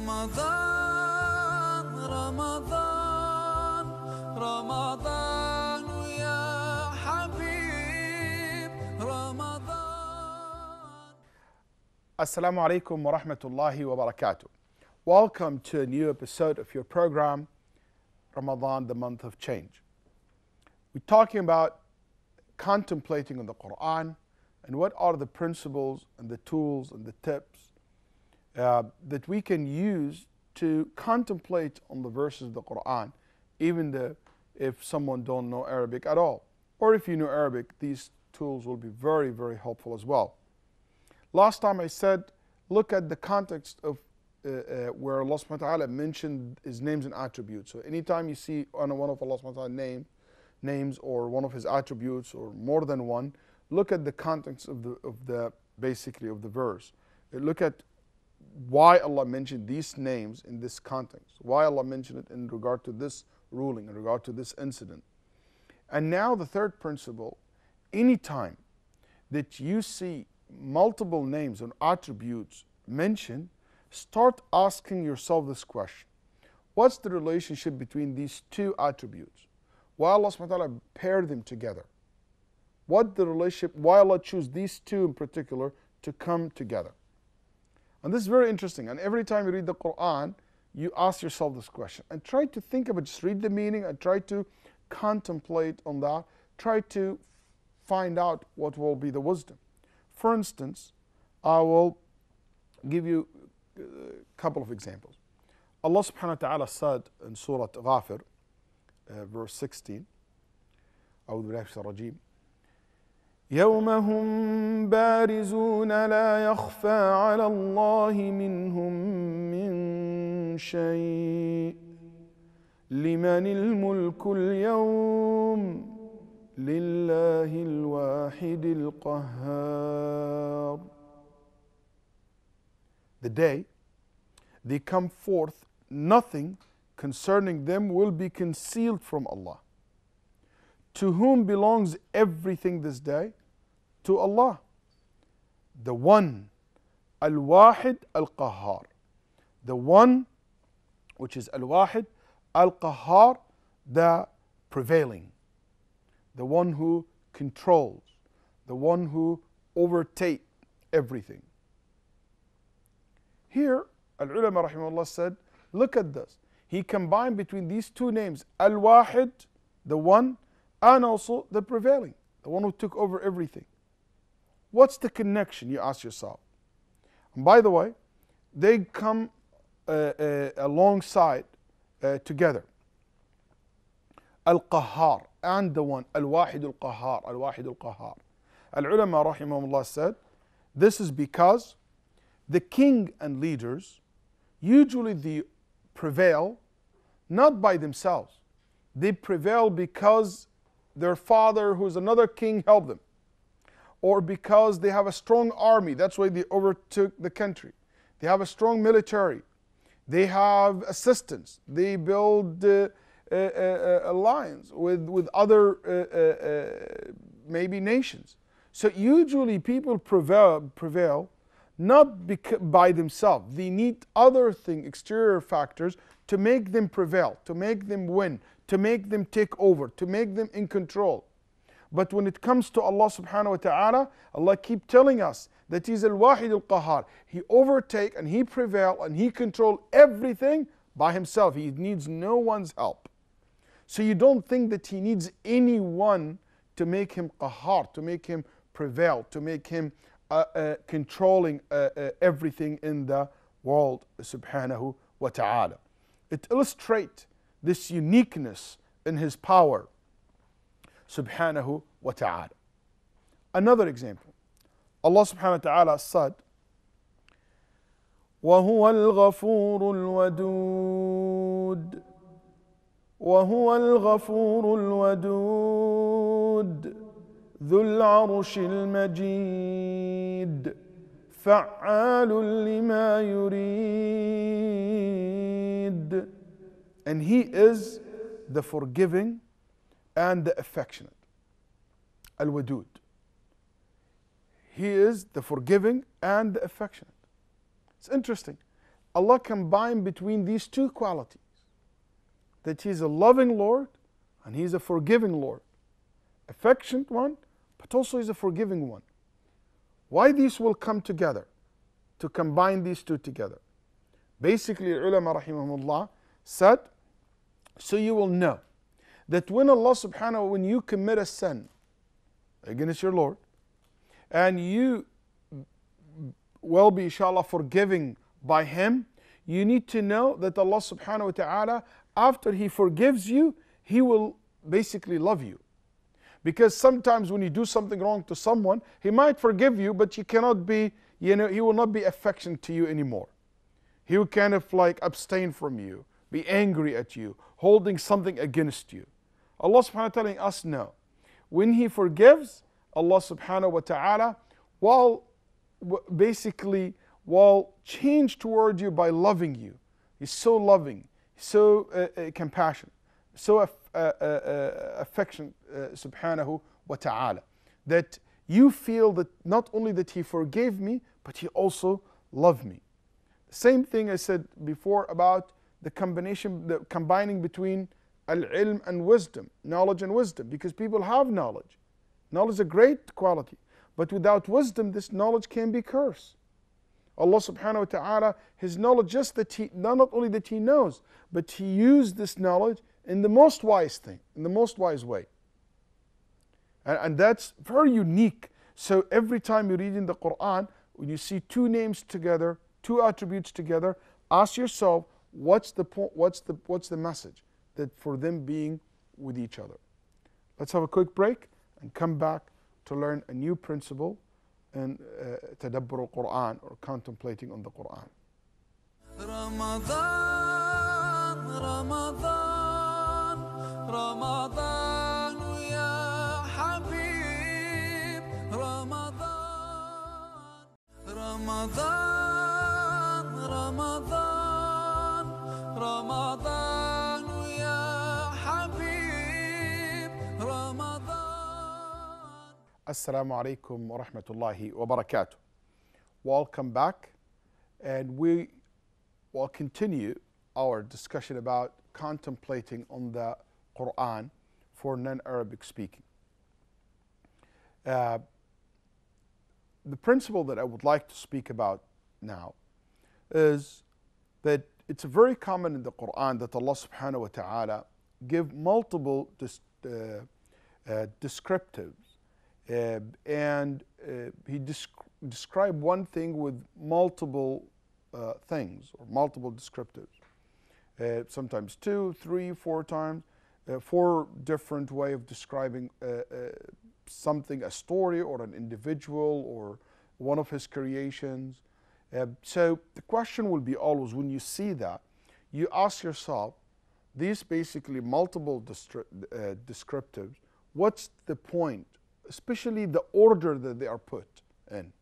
رمضان رمضان رمضان يا حبيب رمضان. Assalamu alaikum wa rahmatullahi wa barakatuh. Welcome to a new episode of your program, Ramadan, the month of change. We're talking about contemplating on the Quran and what are the principles and the tools and the tips that we can use to contemplate on the verses of the Quran, even if someone don't know Arabic at all. Or if you know Arabic, these tools will be very, very helpful as well. Last time I said, look at the context of where Allah subhanahu wa ta'ala mentioned His names and attributes. So anytime you see one of Allah subhanahu wa ta'ala names or one of His attributes or more than one, look at the context of the basically of the verse. Look at why Allah mentioned these names in this context, why Allah mentioned it in regard to this ruling, in regard to this incident. And now the third principle, anytime that you see multiple names and attributes mentioned, start asking yourself this question. What's the relationship between these two attributes? Why Allah subhanahu wa ta'ala paired them together? What the relationship, why Allah choose these two in particular to come together? And this is very interesting. And every time you read the Quran, you ask yourself this question. And try to think of it, just read the meaning and try to contemplate on that. Try to find out what will be the wisdom. For instance, I will give you a couple of examples. Allah subhanahu wa ta'ala said in Surah Ghafir, verse 16, أعوذ بالله من الشيطان الرجيم يوم هم بارزون لا يخفى على الله منهم من شيء لمن الملك اليوم لله الواحد القهار. The day they come forth, nothing concerning them will be concealed from Allah. To whom belongs everything this day? To Allah, the one, Al-Wahid Al-Qahhar, the one which is Al-Wahid Al-Qahhar, the prevailing, the one who controls, the one who overtakes everything. Here, Al-Ulama rahimahullah said, look at this. He combined between these two names, Al-Wahid, the one, and also the prevailing, the one who took over everything. What's the connection, you ask yourself? And by the way, they come alongside together. Al-Qahhar and the one, Al-Wahid Al-Qahhar, Al-Wahid Al-Qahhar. Al-Ulama rahimahumullah said, this is because the king and leaders, usually they prevail not by themselves. They prevail because their father, who is another king, helped them. Or because they have a strong army, that's why they overtook the country. They have a strong military. They have assistance. They build alliance with other maybe nations. So usually people prevail not by themselves. They need other exterior factors to make them prevail, to make them win, to make them take over, to make them in control. But when it comes to Allah subhanahu wa ta'ala, Allah keep telling us that He's Al-Wahid Al-Qahhar. He overtake and He prevail and He control everything by Himself. He needs no one's help. So you don't think that He needs anyone to make Him Qahhar, to make Him prevail, to make Him controlling everything in the world subhanahu wa ta'ala. It illustrates this uniqueness in His power subhanahu wa ta'ala. Another example, Allah subhanahu wa ta'ala said, وَهُوَ الْغَفُورُ الْوَدُودُ وَهُوَ الْغَفُورُ الْوَدُودُ ذُو الْعَرْشِ الْمَجِيدُ فَعَّالٌ لِمَا يُرِيدُ. And He is the forgiving and the affectionate. Al-Wadud. He is the forgiving and the affectionate. It's interesting. Allah combined between these two qualities, that He's a loving Lord and He's a forgiving Lord. Affectionate one, but also He's a forgiving one. Why these will come together? To combine these two together. Basically, ulama rahimahumullah said, so you will know that when Allah subhanahu, when you commit a sin against your Lord, and you will be inshallah forgiving by Him, you need to know that Allah subhanahu wa ta'ala, after He forgives you, He will basically love you. Because sometimes when you do something wrong to someone, He might forgive you, but you cannot be, He will not be affectionate to you anymore. He will kind of like abstain from you, be angry at you, holding something against you. Allah subhanahu wa ta'ala telling us no. When He forgives, Allah subhanahu wa ta'ala will change toward you by loving you. He's so loving, so compassionate, so affectionate subhanahu wa ta'ala, that you feel that not only that He forgave me, but He also loved me. The same thing I said before about the combination, the combining between al-ilm and wisdom, knowledge and wisdom, because people have knowledge. Knowledge is a great quality, but without wisdom, this knowledge can be cursed. Allah subhanahu wa ta'ala, His knowledge, just that not only that He knows, but He used this knowledge in the most wise thing, in the most wise way. And that's very unique. So every time you read in the Quran, when you see two names together, two attributes together, ask yourself, what's the message that for them being with each other? Let's have a quick break and come back to learn a new principle in tadabbur al-Quran, or contemplating on the Quran. Ramadan, Ramadan, Ramadan ya Habib, Ramadan, Ramadan, Ramadan, Ramadan ya Habib, Ramadan. Assalamu alaikum wa rahmatullahi wa barakatuh. Welcome back, and we will continue our discussion about contemplating on the Quran for non-Arabic speaking. The principle that I would like to speak about now is that it's very common in the Quran that Allah subhanahu wa ta'ala give multiple descriptives, and He describe one thing with multiple things, or multiple descriptives. Sometimes 2, 3, 4 times, 4 different way of describing something, a story or an individual or one of His creations. So the question will be always, when you see that, you ask yourself, these basically multiple descriptives, what's the point? Especially the order that they are put in.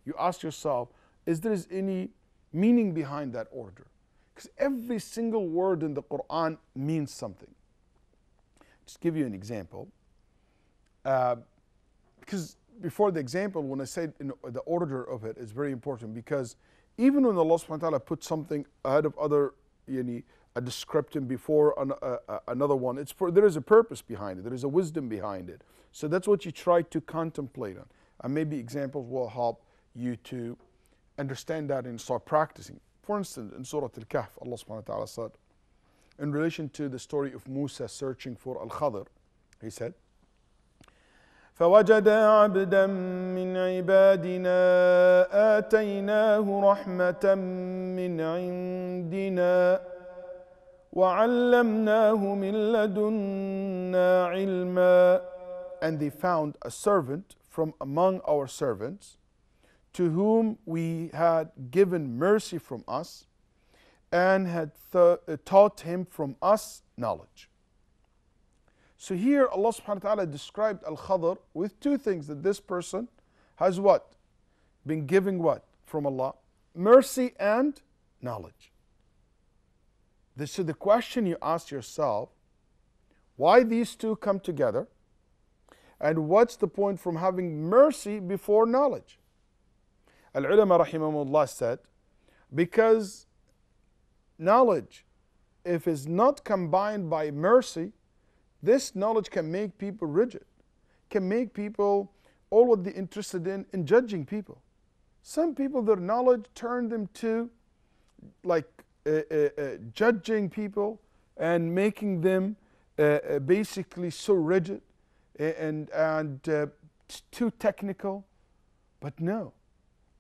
You ask yourself, is there any meaning behind that order? Because every single word in the Quran means something. Just give you an example. Because before the example, when I said the order of it is very important, because even when Allah subhanahu wa ta'ala put something ahead of other, a description before another one, there is a purpose behind it, there is a wisdom behind it. So that's what you try to contemplate on. And maybe examples will help you to understand that and start practicing. For instance, in Surah Al-Kahf, Allah subhanahu wa ta'ala said, in relation to the story of Musa searching for Al-Khadr, He said, فوجد عبدا من عبادنا آتيناه رحمة من عندنا وعلمناه من لدنا علما. And they found a servant from among our servants, to whom we had given mercy from us, and had taught him from us knowledge. So here Allah subhanahu wa ta'ala described Al-Khadr with 2 things, that this person has what? Been giving what? From Allah? Mercy and knowledge. So the question you ask yourself, why these 2 come together? And what's the point from having mercy before knowledge? Al-ulama rahimahumullah said, because knowledge, if it's not combined by mercy, this knowledge can make people rigid, can make people always interested in judging people. Some people, their knowledge turned them to like judging people and making them basically so rigid and too technical. But no,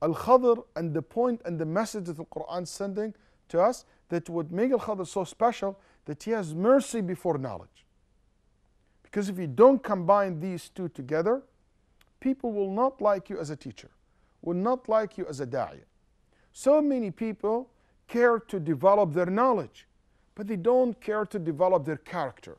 Al-Khadr, and the point and the message that the Quran is sending to us, that would make Al-Khadr so special, that he has mercy before knowledge. Because if you don't combine these two together, people will not like you as a teacher, will not like you as a da'iyah. So many people care to develop their knowledge, but they don't care to develop their character.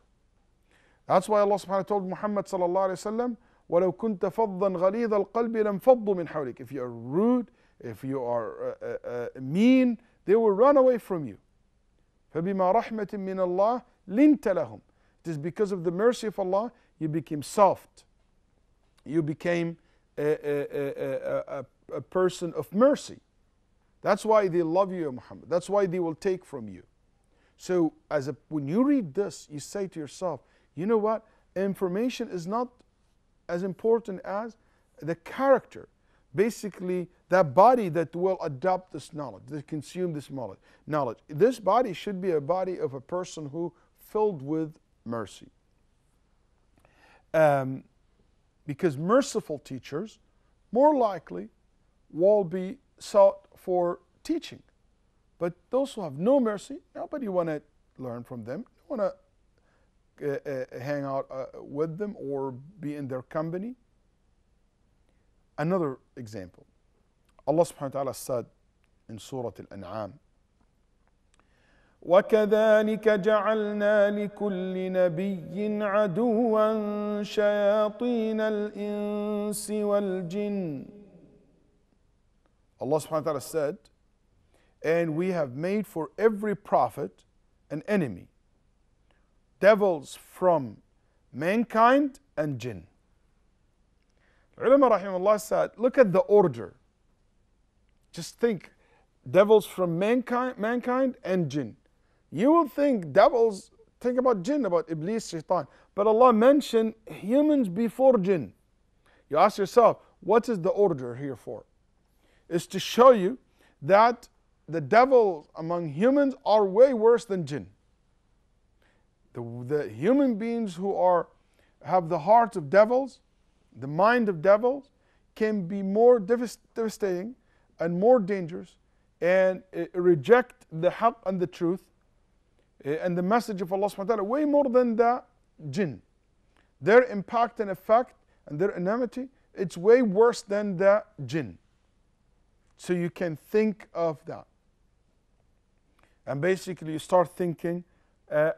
That's why Allah subhanahu wa ta'ala told Muhammad sallallahu alayhi wa sallam, وَلَوْ كُنْتَ فَضًّا غَلِيظَ الْقَلْبِ لَنْفَضُّوا مِنْ حَوْلِكَ. If you are rude, if you are mean, they will run away from you. فَبِمَا رَحْمَةٍ مِّنَ اللَّهِ لِنْتَ لَهُمْ. It is because of the mercy of Allah, you became soft. You became a person of mercy. That's why they love you, Muhammad. That's why they will take from you. So when you read this, you say to yourself, you know what? Information is not as important as the character. Basically, that body that will adopt this knowledge, that consume this knowledge. This body should be a body of a person who filled with mercy. Because merciful teachers more likely will be sought for teaching. But those who have no mercy, nobody want to learn from them, want to hang out with them or be in their company. Another example, Allah subhanahu wa ta'ala said in Surah Al-An'am, وَكَذَلِكَ جَعَلْنَا لِكُلِّ نَبِيٍّ عَدُوًّا شَيَاطِينَ الْإِنسِ وَالْجِنِّ. Allah subhanahu wa ta'ala said, and we have made for every prophet an enemy, devils from mankind and jinn. Ulama rahimahullah said, look at the order. Just think, devils from mankind and jinn. You will think devils, think about jinn, about Iblis, shaitan. But Allah mentioned humans before jinn. You ask yourself, what is the order here for? It's to show you that the devils among humans are way worse than jinn. The human beings who have the heart of devils, the mind of devils, can be more devastating and more dangerous and reject the haqq and the truth and the message of Allah subhanahu wa ta'ala way more than the jinn. Their impact and effect and their enmity, it's way worse than the jinn. So you can think of that. And basically you start thinking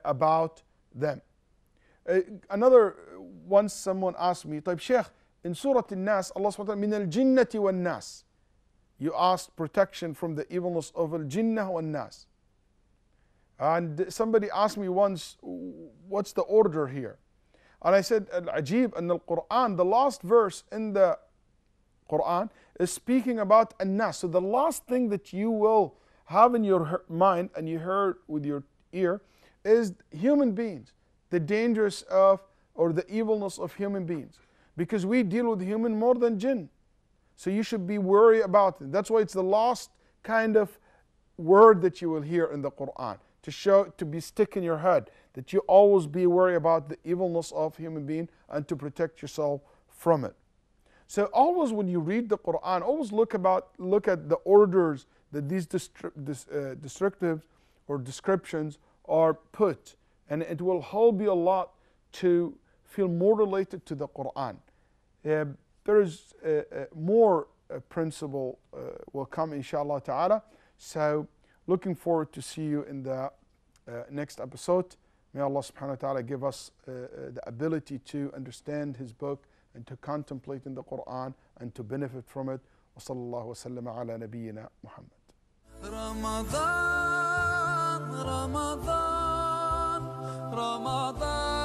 about them. Once someone asked me, طيب Sheikh, in Surah Al-Nas, Allah subhanahu wa ta'ala, مِنَ الْجِنَّةِ وَالنَّاسِ. You asked protection from the evilness of al-jinnah wal-nas. And somebody asked me once, what's the order here? And I said, al-ajib, and al-Quran, the last verse in the Quran is speaking about an-nas. So the last thing that you will have in your mind and you heard with your ear is human beings, the dangers of or the evilness of human beings. Because we deal with human more than jinn. So you should be worried about it. That's why it's the last kind of word that you will hear in the Quran, to be stick in your head, that you always be worried about the evilness of human being and to protect yourself from it. So always when you read the Quran, always look at the orders that these descriptives or descriptions are put, and it will help you a lot to feel more related to the Quran. There is more principle will come inshallah ta'ala. So looking forward to see you in the next episode. May Allah subhanahu wa ta'ala give us the ability to understand His book and to contemplate in the Quran and to benefit from it. Wa sallallahu wa sallam ala nabiyyina Muhammad. Ramadan, Ramadan, Ramadan.